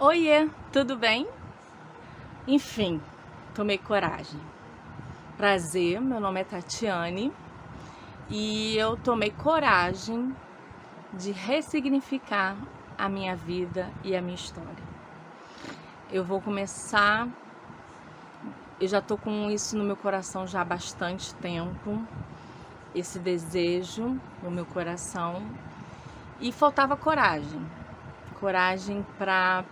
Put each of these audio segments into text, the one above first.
Oiê, tudo bem? Enfim, tomei coragem. Prazer, meu nome é Tatiane e eu tomei coragem de ressignificar a minha vida e a minha história. Eu vou começar, eu já tô com isso no meu coração já há bastante tempo, esse desejo no meu coração, e faltava coragem. Coragem para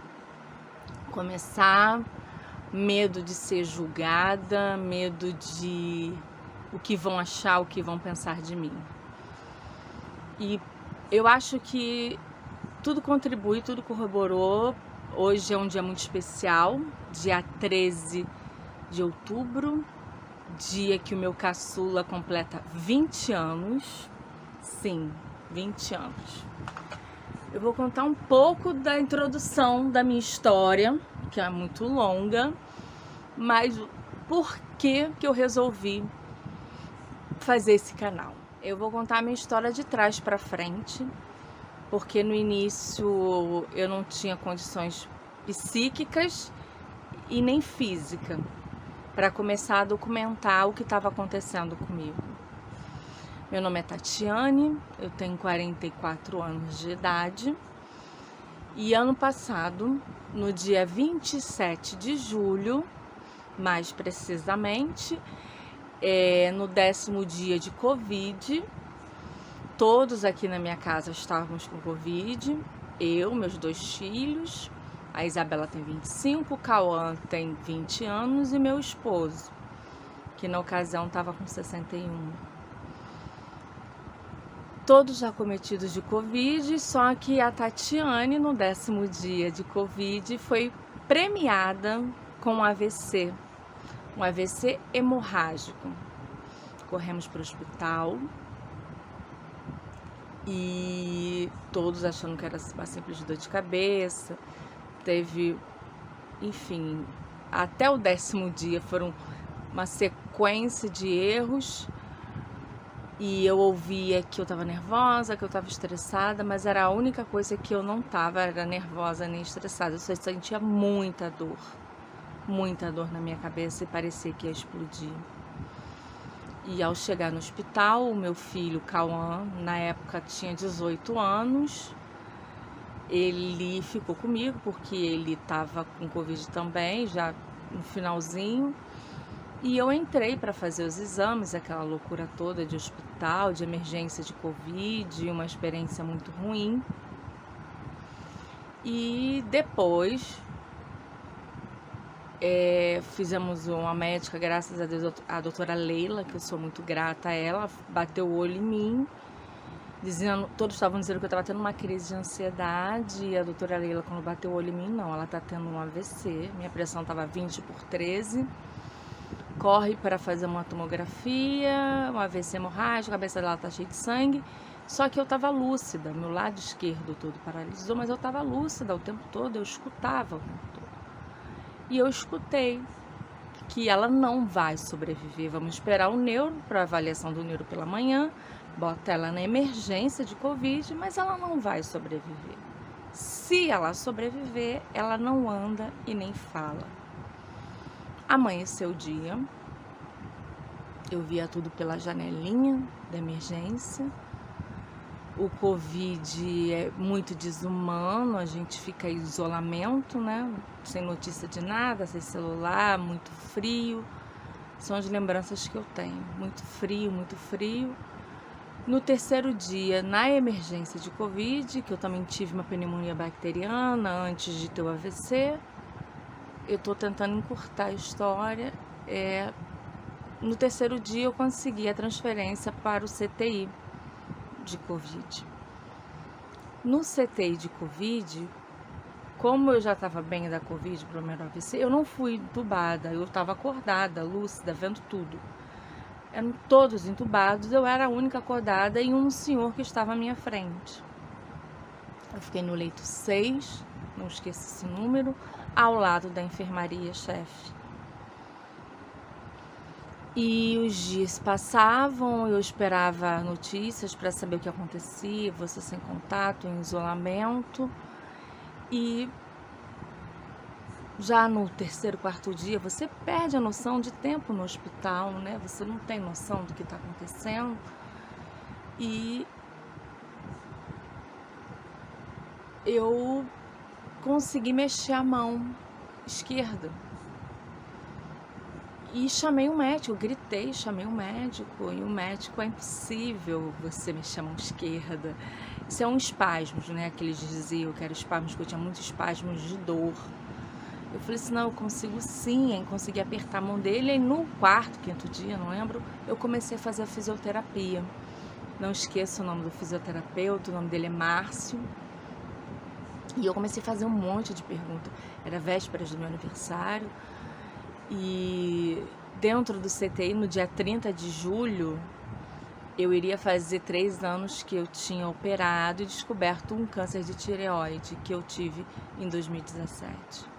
começar, medo de ser julgada, medo de o que vão achar, o que vão pensar de mim. E eu acho que tudo contribui, tudo corroborou. Hoje é um dia muito especial, dia 13 de outubro, dia que o meu caçula completa 20 anos. Sim, 20 anos. Eu vou contar um pouco da introdução da minha história, que é muito longa, mas por que eu resolvi fazer esse canal? Eu vou contar a minha história de trás para frente, porque no início eu não tinha condições psíquicas e nem física para começar a documentar o que estava acontecendo comigo. Meu nome é Tatiane, eu tenho 44 anos de idade e ano passado, no dia 27 de julho, mais precisamente, no 10º dia de Covid, todos aqui na minha casa estávamos com Covid, eu, meus 2 filhos, a Isabela tem 25, o Cauã tem 20 anos e meu esposo, que na ocasião estava com 61. Todos acometidos de Covid, só que a Tatiane, no 10º dia de Covid, foi premiada com um AVC hemorrágico. Corremos para o hospital e todos achando que era uma simples dor de cabeça. Teve, enfim, até o 10º dia foram uma sequência de erros. E eu ouvia que eu estava nervosa, que eu estava estressada, mas era a única coisa que eu não estava, era nervosa nem estressada. Eu só sentia muita dor na minha cabeça e parecia que ia explodir. E ao chegar no hospital, o meu filho, Cauã, na época tinha 18 anos, ele ficou comigo porque ele estava com Covid também, já no finalzinho. E eu entrei para fazer os exames, aquela loucura toda de hospital, de emergência de Covid, uma experiência muito ruim. E depois fizemos uma médica, graças a Deus, a doutora Leila, que eu sou muito grata a ela, bateu o olho em mim, dizendo, todos estavam dizendo que eu estava tendo uma crise de ansiedade, e a doutora Leila, quando bateu o olho em mim, não, ela está tendo um AVC, minha pressão estava 20/13, corre para fazer uma tomografia, um AVC hemorrágico, a cabeça dela tá cheia de sangue. Só que eu estava lúcida, meu lado esquerdo todo paralisou, mas eu estava lúcida o tempo todo, eu escutava o tempo todo. E eu escutei que ela não vai sobreviver, vamos esperar o neuro para avaliação do neuro pela manhã, bota ela na emergência de Covid, mas ela não vai sobreviver. Se ela sobreviver, ela não anda e nem fala. Amanheceu o dia, eu via tudo pela janelinha da emergência. O Covid é muito desumano, a gente fica em isolamento, né? Sem notícia de nada, sem celular, muito frio. São as lembranças que eu tenho, muito frio, muito frio. No 3º dia, na emergência de Covid, que eu também tive uma pneumonia bacteriana antes de ter o AVC, eu tô tentando encurtar a história. No 3º dia eu consegui a transferência para o CTI de Covid. No CTI de Covid, como eu já estava bem da Covid, primeiro AVC, eu não fui entubada, eu estava acordada, lúcida, vendo tudo. Eram todos entubados, eu era a única acordada e um senhor que estava à minha frente. Eu fiquei no leito 6, não esqueço esse número, ao lado da enfermaria-chefe. E os dias passavam, eu esperava notícias para saber o que acontecia, você sem contato, em isolamento. E já no terceiro, quarto dia, você perde a noção de tempo no hospital, né? Você não tem noção do que está acontecendo. E eu consegui mexer a mão esquerda. E chamei um médico, eu gritei, chamei um médico, e o médico: é impossível você mexer a mão esquerda. Isso é um espasmos, né? Que eles diziam que era espasmos, que eu tinha muitos espasmos de dor. Eu falei assim: não, eu consigo sim. Aí consegui apertar a mão dele, e no quarto, quinto dia, não lembro, eu comecei a fazer a fisioterapia. Não esqueço o nome do fisioterapeuta, o nome dele é Márcio. E eu comecei a fazer um monte de perguntas. Era vésperas do meu aniversário. E dentro do CTI, no dia 30 de julho, eu iria fazer 3 anos que eu tinha operado e descoberto um câncer de tireoide que eu tive em 2017.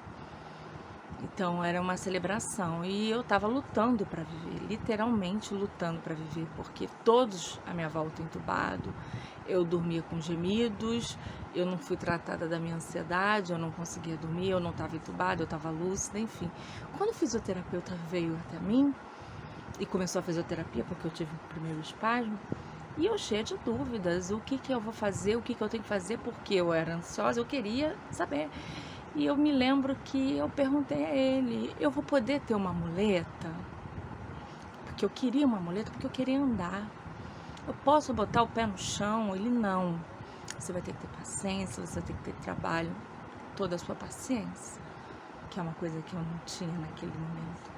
Então era uma celebração e eu estava lutando para viver, literalmente lutando para viver, porque todos à minha volta entubados, eu dormia com gemidos, eu não fui tratada da minha ansiedade, eu não conseguia dormir, eu não estava entubada, eu estava lúcida, enfim. Quando o fisioterapeuta veio até mim e começou a fisioterapia, porque eu tive o primeiro espasmo, e eu cheia de dúvidas, o que eu vou fazer, o que eu tenho que fazer, porque eu era ansiosa, eu queria saber. E eu me lembro que eu perguntei a ele: eu vou poder ter uma muleta? Porque eu queria uma muleta, porque eu queria andar. Eu posso botar o pé no chão? Ele: não. Você vai ter que ter paciência, você vai ter que ter trabalho, toda a sua paciência, que é uma coisa que eu não tinha naquele momento.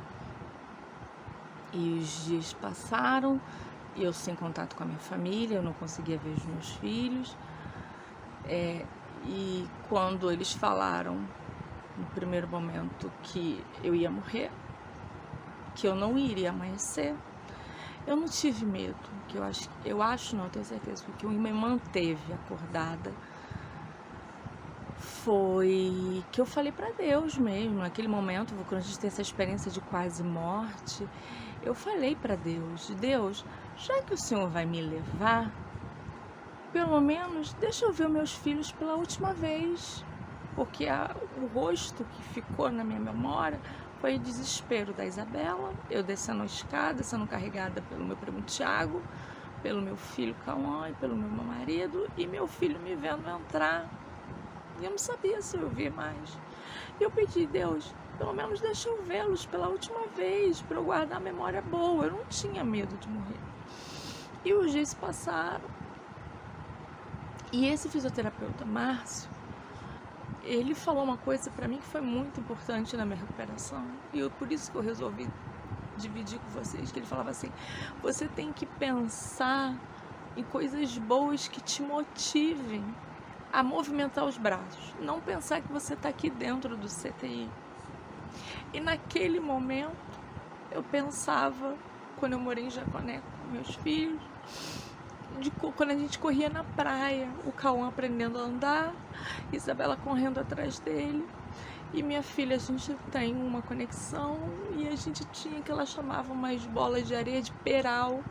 E os dias passaram, e eu sem contato com a minha família, eu não conseguia ver os meus filhos. E quando eles falaram, no primeiro momento, que eu ia morrer, que eu não iria amanhecer, eu não tive medo, que eu acho não, tenho certeza, porque o que me manteve acordada foi que eu falei para Deus mesmo, naquele momento, quando a gente tem essa experiência de quase morte, eu falei para Deus: Deus, já que o Senhor vai me levar, pelo menos deixa eu ver meus filhos pela última vez, porque o rosto que ficou na minha memória foi o desespero da Isabela, eu descendo a escada, sendo carregada pelo meu primo Tiago, pelo meu filho Cauã e pelo meu marido, e meu filho me vendo entrar, e eu não sabia se eu via mais. E eu pedi: Deus, pelo menos deixa eu vê-los pela última vez, para eu guardar a memória boa. Eu não tinha medo de morrer. E os dias passaram, e esse fisioterapeuta, Márcio, ele falou uma coisa para mim que foi muito importante na minha recuperação. E por isso que eu resolvi dividir com vocês, que ele falava assim: você tem que pensar em coisas boas que te motivem a movimentar os braços. Não pensar que você está aqui dentro do CTI. E naquele momento, eu pensava, quando eu morei em Jaconé com meus filhos, quando a gente corria na praia, o Cauã aprendendo a andar, Isabela correndo atrás dele, e minha filha, a gente tem uma conexão, e a gente tinha que ela chamava umas bolas de areia de peral,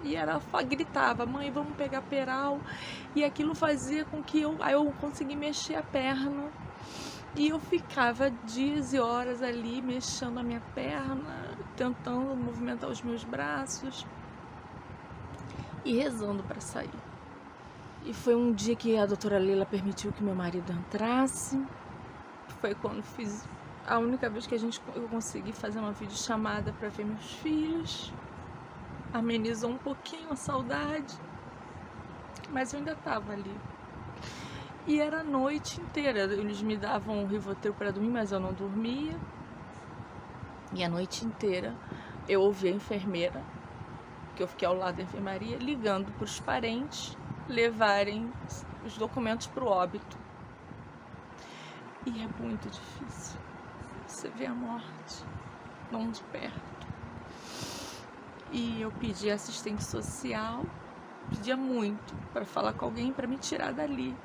e ela gritava: mãe, vamos pegar peral, e aquilo fazia com que eu consegui mexer a perna, e eu ficava dias e horas ali mexendo a minha perna, tentando movimentar os meus braços e rezando para sair. E foi um dia que a doutora Leila permitiu que meu marido entrasse. Foi quando fiz a única vez que eu consegui fazer uma videochamada para ver meus filhos. Amenizou um pouquinho a saudade, mas eu ainda estava ali. E era a noite inteira. Eles me davam um Rivotril para dormir, mas eu não dormia. E a noite inteira eu ouvi a enfermeira, que eu fiquei ao lado da enfermaria, ligando para os parentes levarem os documentos para o óbito. E é muito difícil você ver a morte não de perto. E eu pedi assistente social, pedia muito para falar com alguém para me tirar dali.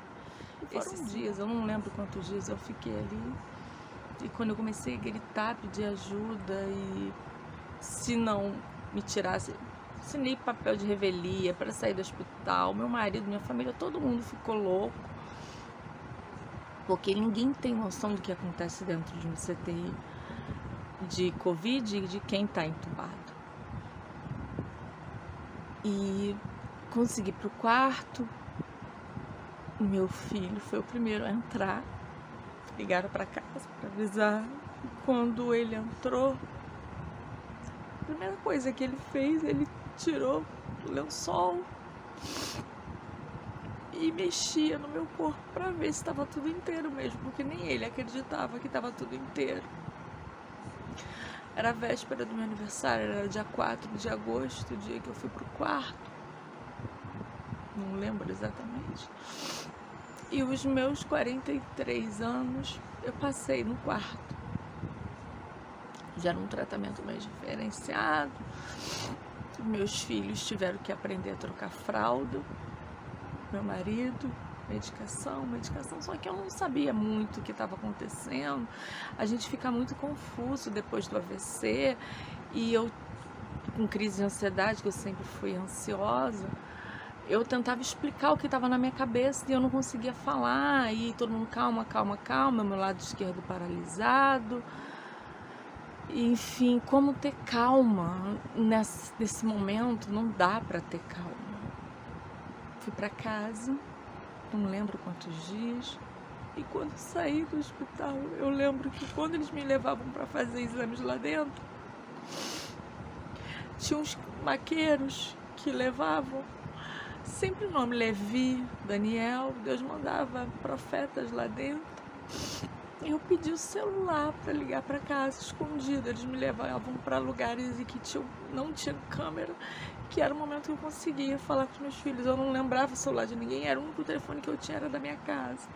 E foram dias, eu não lembro quantos dias eu fiquei ali. E quando eu comecei a gritar, pedir ajuda, e se não me tirasse, assinei papel de revelia para sair do hospital. Meu marido, minha família, todo mundo ficou louco. porque ninguém tem noção do que acontece dentro de um CTI de Covid e de quem está entubado. E consegui ir pro quarto. Meu filho foi o primeiro a entrar. Ligaram para casa para avisar. E quando ele entrou, a primeira coisa que ele fez, ele tirou o lençol e mexia no meu corpo para ver se estava tudo inteiro mesmo, porque nem ele acreditava que estava tudo inteiro. Era a véspera do meu aniversário, era dia 4 de agosto, o dia que eu fui pro quarto. Não lembro exatamente. E os meus 43 anos, eu passei no quarto. Já era um tratamento mais diferenciado. Meus filhos tiveram que aprender a trocar fralda. Meu marido, medicação, só que eu não sabia muito o que estava acontecendo. A gente fica muito confuso depois do AVC, e eu, com crise de ansiedade, que eu sempre fui ansiosa, eu tentava explicar o que estava na minha cabeça e eu não conseguia falar, e todo mundo, calma, meu lado esquerdo paralisado. Enfim, como ter calma nesse momento? Não dá para ter calma. Fui para casa, não lembro quantos dias, e quando saí do hospital, eu lembro que quando eles me levavam para fazer exames lá dentro, tinha uns maqueiros que levavam sempre o nome Levi, Daniel. Deus mandava profetas lá dentro. Eu pedi o celular para ligar para casa escondido. Eles me levavam para lugares em que não tinha câmera, que era o momento que eu conseguia falar com os meus filhos. Eu não lembrava o celular de ninguém, era o único telefone que eu tinha, era da minha casa.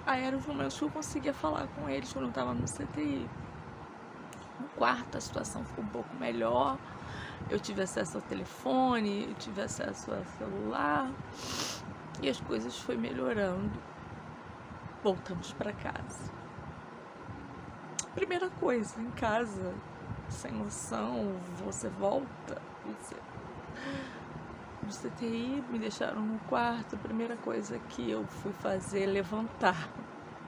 Aí eram os momentos que eu conseguia falar com eles quando eu estava no CTI. No quarto a situação ficou um pouco melhor. Eu tive acesso ao telefone, eu tive acesso ao celular e as coisas foram melhorando. Voltamos para casa. Primeira coisa, em casa, sem noção, você volta. No CTI, me deixaram no quarto. A primeira coisa que eu fui fazer é levantar,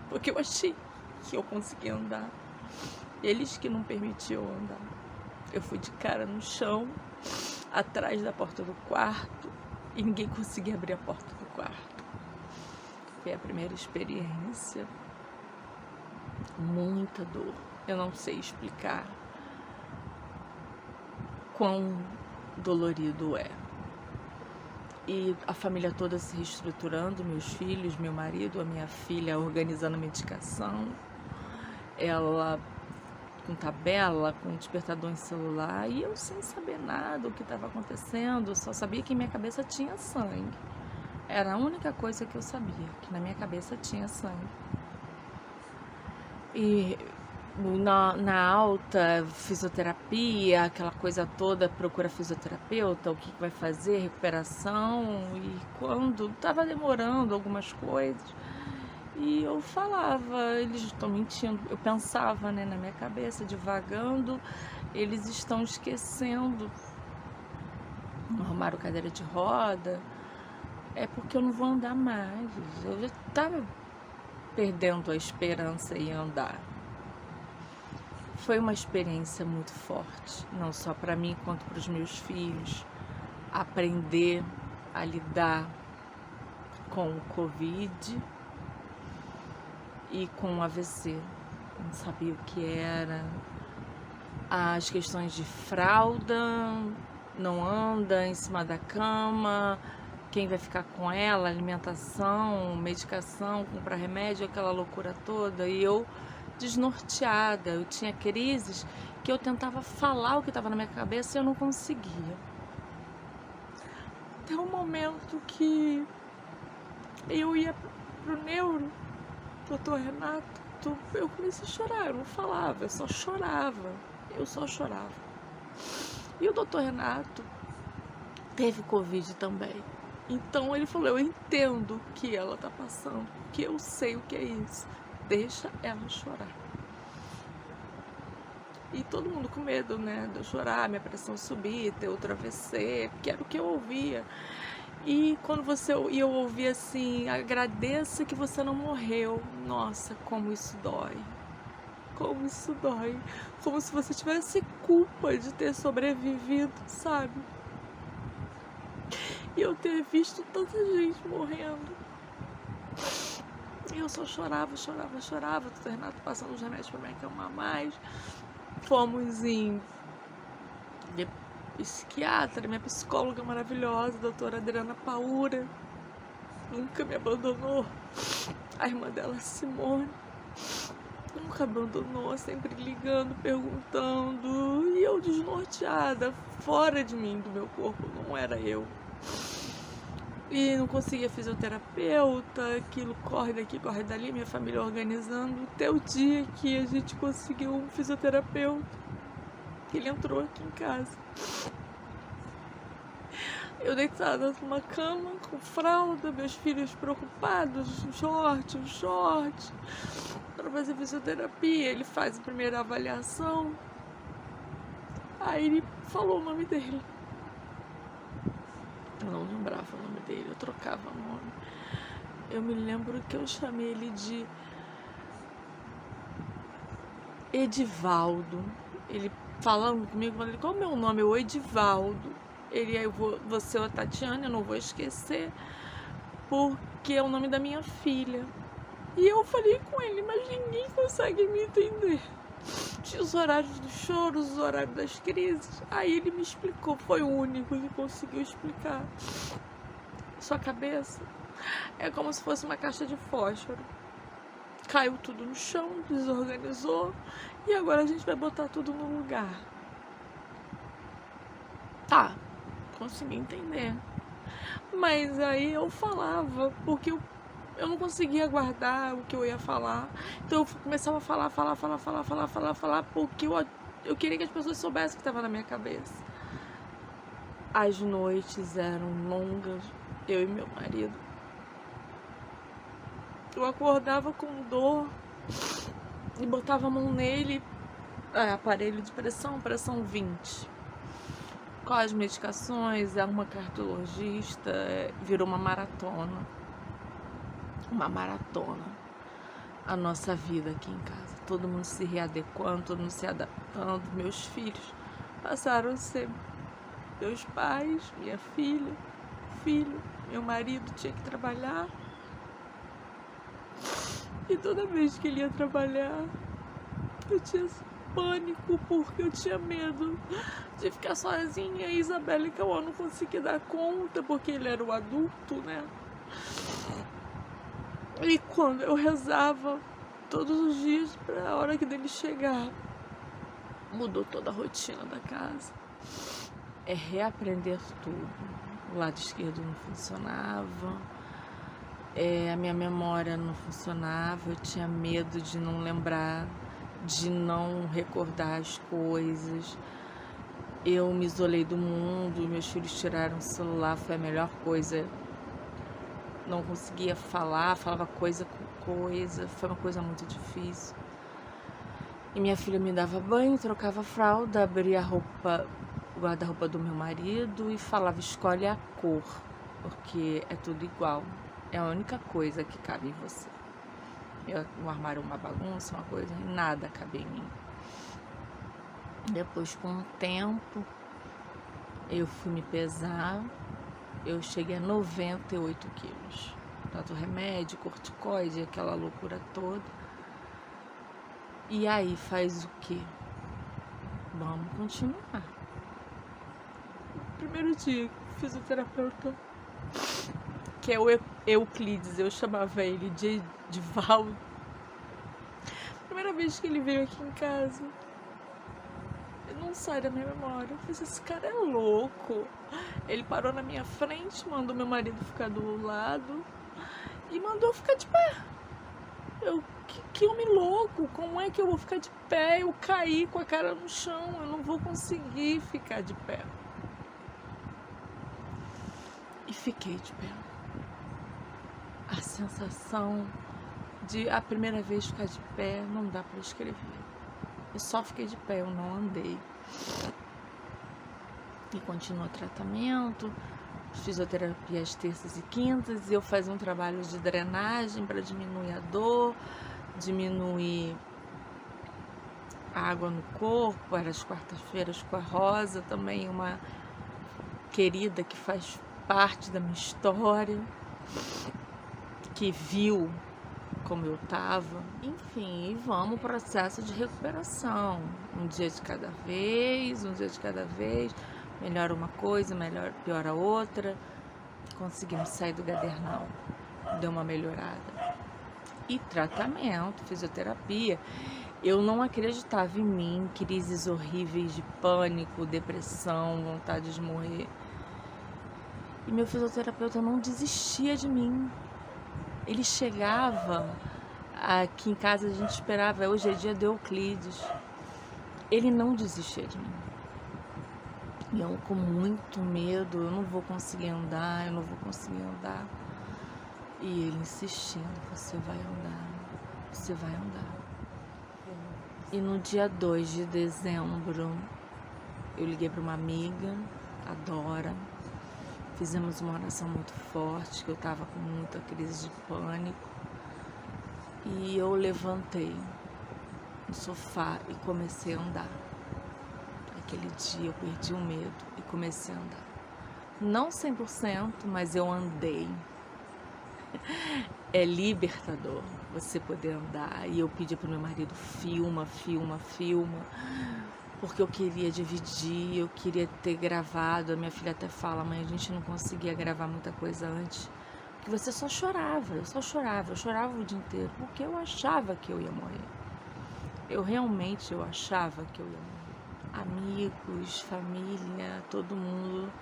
porque eu achei que eu conseguia andar. Eles que não permitiam andar. Eu fui de cara no chão, atrás da porta do quarto, e ninguém conseguia abrir a porta do quarto. Foi a primeira experiência. Muita dor. Eu não sei explicar quão dolorido é. E a família toda se reestruturando, meus filhos, meu marido, a minha filha organizando a medicação, ela com tabela, com despertador em celular, e eu sem saber nada o que estava acontecendo. Eu só sabia que em minha cabeça tinha sangue. Era a única coisa que eu sabia, que na minha cabeça tinha sangue. E na alta, fisioterapia, aquela coisa toda, procura fisioterapeuta, o que vai fazer, recuperação. E quando estava demorando algumas coisas, e eu falava, eles estão mentindo. Eu pensava, né, na minha cabeça, divagando, eles estão esquecendo. Arrumaram cadeira de roda, é porque eu não vou andar mais. Eu já estava perdendo a esperança em andar. Foi uma experiência muito forte, não só para mim, quanto para os meus filhos. Aprender a lidar com o Covid e com o AVC. Não sabia o que era. As questões de fralda, não anda em cima da cama, quem vai ficar com ela, alimentação, medicação, comprar remédio, aquela loucura toda. E eu desnorteada, eu tinha crises que eu tentava falar o que estava na minha cabeça e eu não conseguia. Até um momento que eu ia pro neuro, doutor Renato, eu comecei a chorar, eu não falava, eu só chorava. E o doutor Renato teve Covid também. Então ele falou, eu entendo o que ela tá passando, porque eu sei o que é isso. Deixa ela chorar. E todo mundo com medo, né, de eu chorar, minha pressão subir, ter outro AVC, que era o que eu ouvia. E quando eu ouvi assim, agradeça que você não morreu. Nossa, como isso dói. Como isso dói. Como se você tivesse culpa de ter sobrevivido, sabe? E eu ter visto tanta gente morrendo. E eu só chorava. O Renato passando os remédios pra me acalmar mais. Fomos em psiquiatra, minha psicóloga maravilhosa, doutora Adriana Paura, nunca me abandonou. A irmã dela, Simone, nunca abandonou, sempre ligando, perguntando. E eu desnorteada, fora de mim, do meu corpo, não era eu. E não conseguia fisioterapeuta, aquilo corre daqui, corre dali, minha família organizando. Até o dia que a gente conseguiu um fisioterapeuta, que ele entrou aqui em casa. Eu deitada numa cama, com fralda, meus filhos preocupados, um short, para fazer fisioterapia. Ele faz a primeira avaliação. Aí ele falou o nome dele. Eu não lembrava o nome dele, eu trocava o nome. Eu me lembro que eu chamei ele de Edivaldo. Ele falando comigo, falei, qual é o meu nome? O Edivaldo. Ele, você é a Tatiana, eu não vou esquecer, porque é o nome da minha filha. E eu falei com ele, mas ninguém consegue me entender. Tinha os horários dos choros, os horários das crises. Aí ele me explicou, foi o único que conseguiu explicar. Sua cabeça é como se fosse uma caixa de fósforo. Caiu tudo no chão, desorganizou, e agora a gente vai botar tudo no lugar. Tá, consegui entender. Mas aí eu falava, porque eu não conseguia guardar o que eu ia falar. Então eu começava a falar, porque eu queria que as pessoas soubessem o que estava na minha cabeça. As noites eram longas, eu e meu marido. Eu acordava com dor e botava a mão nele, aparelho de pressão 20. Com as medicações, uma cardiologista, virou uma maratona. A nossa vida aqui em casa. Todo mundo se readequando, todo mundo se adaptando. Meus filhos passaram a ser meus pais, minha filha, filho. Meu marido tinha que trabalhar. E toda vez que ele ia trabalhar, eu tinha pânico, porque eu tinha medo de ficar sozinha. E Isabela e Cauã não conseguia dar conta, porque ele era o adulto, né? E quando eu rezava todos os dias para a hora que dele chegar, mudou toda a rotina da casa. É reaprender tudo. O lado esquerdo não funcionava, a minha memória não funcionava, eu tinha medo de não lembrar, de não recordar as coisas. Eu me isolei do mundo, meus filhos tiraram o celular, foi a melhor coisa. Não conseguia falar, falava coisa com coisa, foi uma coisa muito difícil. E minha filha me dava banho, trocava a fralda, abria a roupa, o guarda-roupa do meu marido e falava, escolhe a cor, porque é tudo igual, é a única coisa que cabe em você. O armário é uma bagunça, uma coisa, e nada cabe em mim. Depois, com o tempo, eu fui me pesar. Eu cheguei a 98 quilos. Tanto remédio, corticoide, aquela loucura toda. E aí faz o quê? Vamos continuar. Primeiro dia, fisioterapeuta, que é o Euclides, eu chamava ele de Edivaldo. Primeira vez que ele veio aqui em casa, não sai da minha memória. Eu falei, esse cara é louco. Ele parou na minha frente, mandou meu marido ficar do lado e mandou eu ficar de pé. Que homem louco, como é que eu vou ficar de pé? Eu caí com a cara no chão, eu não vou conseguir ficar de pé. E fiquei de pé. A sensação de a primeira vez ficar de pé não dá para escrever. Eu só fiquei de pé, eu não andei. E continuou o tratamento, fisioterapia às terças e quintas, e eu fazia um trabalho de drenagem para diminuir a dor, diminuir a água no corpo. Era às quartas-feiras com a Rosa, também uma querida que faz parte da minha história, que viu como eu tava. Enfim, vamos pro processo de recuperação, um dia de cada vez, melhora uma coisa, piora outra. Conseguimos sair do gadernal, deu uma melhorada. E tratamento, fisioterapia. Eu não acreditava em mim, crises horríveis de pânico, depressão, vontade de morrer. E meu fisioterapeuta não desistia de mim. Ele chegava, aqui em casa a gente esperava, hoje é dia de Euclides. Ele não desistia de mim. E eu com muito medo, eu não vou conseguir andar. E ele insistindo, você vai andar. E no dia 2 de dezembro, eu liguei para uma amiga, a Dora. Fizemos uma oração muito forte, que eu estava com muita crise de pânico. E eu levantei no sofá e comecei a andar. Aquele dia eu perdi o medo e comecei a andar. Não 100%, mas eu andei. É libertador você poder andar. E eu pedi pro meu marido, filma, porque eu queria dividir, eu queria ter gravado. A minha filha até fala, mãe, a gente não conseguia gravar muita coisa antes, porque você só chorava, eu chorava o dia inteiro, porque eu achava que eu ia morrer. Eu achava que eu ia morrer. Amigos, família, todo mundo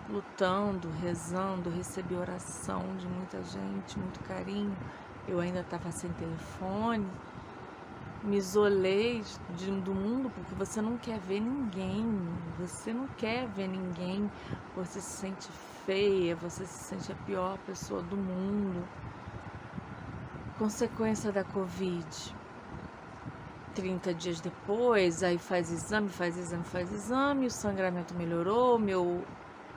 lutando, rezando, recebi oração de muita gente, muito carinho. Eu ainda estava sem telefone, me isolei do mundo, porque você não quer ver ninguém, você se sente feia, você se sente a pior pessoa do mundo. Consequência da Covid, 30 dias depois, aí faz exame, o sangramento melhorou, meu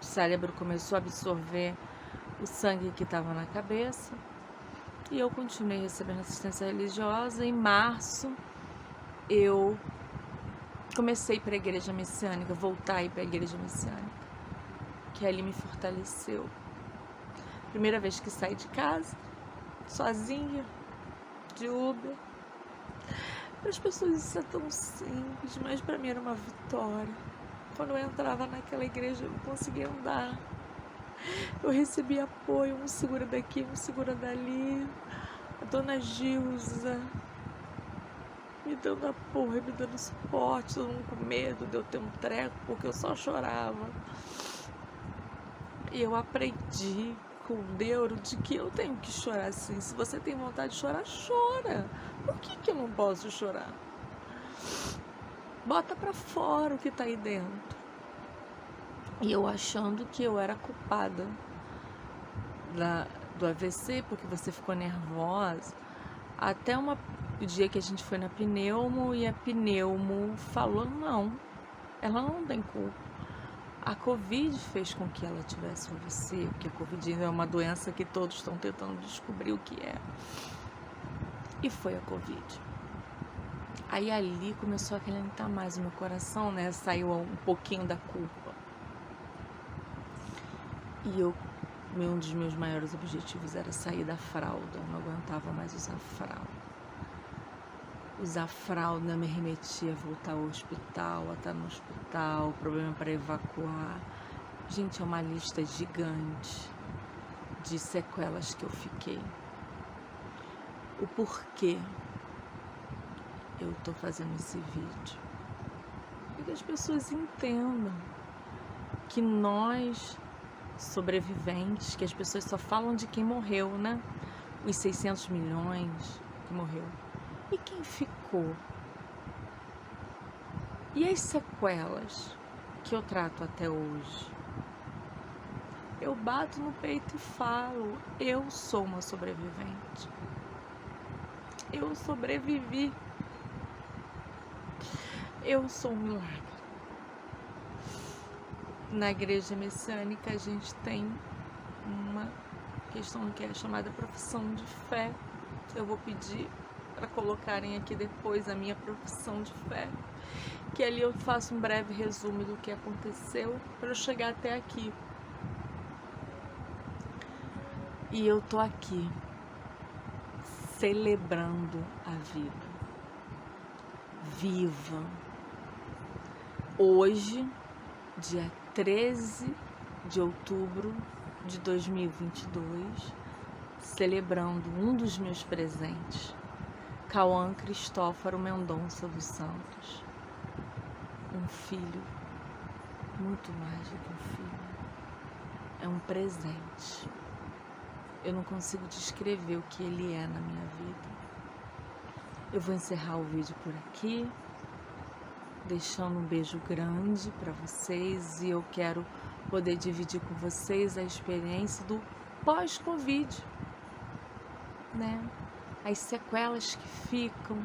cérebro começou a absorver o sangue que estava na cabeça, e eu continuei recebendo assistência religiosa. Em março, eu comecei para a igreja messiânica, voltar a ir para a igreja messiânica, que ali me fortaleceu. Primeira vez que saí de casa, sozinha, de Uber. Para as pessoas isso é tão simples, mas para mim era uma vitória. Quando eu entrava naquela igreja, eu não conseguia andar. Eu recebia apoio, um segura daqui, um segura dali. A dona Gilza me dando apoio, me dando suporte, todo mundo com medo de eu ter um treco, porque eu só chorava. E eu aprendi com o Deuro de que eu tenho que chorar sim. Se você tem vontade de chorar, chora. Por que eu não posso chorar? Bota pra fora o que tá aí dentro. E eu achando que eu era culpada do AVC, porque você ficou nervosa. Até o dia que a gente foi na pneumo, e a pneumo falou, não, ela não tem culpa. A Covid fez com que ela tivesse um AVC, porque a Covid é uma doença que todos estão tentando descobrir o que é. E foi a Covid. Aí ali começou a acalentar mais o meu coração, né? Saiu um pouquinho da culpa. E um dos meus maiores objetivos era sair da fralda. Eu não aguentava mais usar fralda. Usar fralda me remetia a voltar ao hospital, a estar no hospital, problema para evacuar. Gente, é uma lista gigante de sequelas que eu fiquei. O porquê eu tô fazendo esse vídeo? Para que as pessoas entendam que nós, sobreviventes, que as pessoas só falam de quem morreu, né? Os 600 milhões que morreu. E quem ficou? E as sequelas que eu trato até hoje? Eu bato no peito e falo, eu sou uma sobrevivente. Eu sobrevivi. Eu sou um milagre. Na igreja messiânica a gente tem uma questão que é chamada profissão de fé. Eu vou pedir para colocarem aqui depois a minha profissão de fé, que ali eu faço um breve resumo do que aconteceu para eu chegar até aqui. E eu tô aqui celebrando a vida, viva. Hoje, dia 13 de outubro de 2022, celebrando um dos meus presentes, Cauã Cristófaro Mendonça dos Santos. Um filho, muito mais do que um filho, é um presente. Eu não consigo descrever o que ele é na minha vida. Eu vou encerrar o vídeo por aqui, deixando um beijo grande para vocês, e eu quero poder dividir com vocês a experiência do pós-Covid, né? As sequelas que ficam,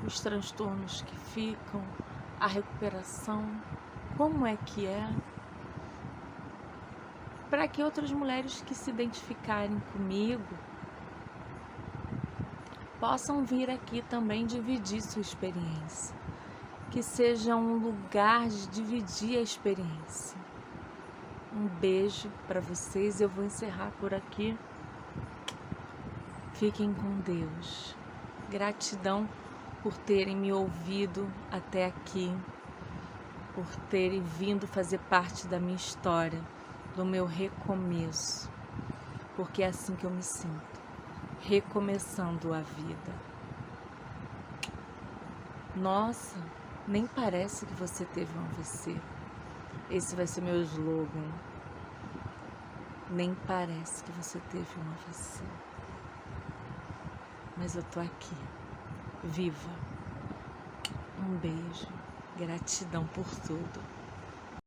os transtornos que ficam, a recuperação, como é que é, para que outras mulheres que se identificarem comigo possam vir aqui também dividir sua experiência, que seja um lugar de dividir a experiência. Um beijo para vocês, eu vou encerrar por aqui. Fiquem com Deus. Gratidão por terem me ouvido até aqui, por terem vindo fazer parte da minha história, do meu recomeço, porque é assim que eu me sinto, recomeçando a vida. Nossa, nem parece que você teve um AVC. Esse vai ser meu slogan. Nem parece que você teve um AVC. Mas eu tô aqui, viva. Um beijo, gratidão por tudo.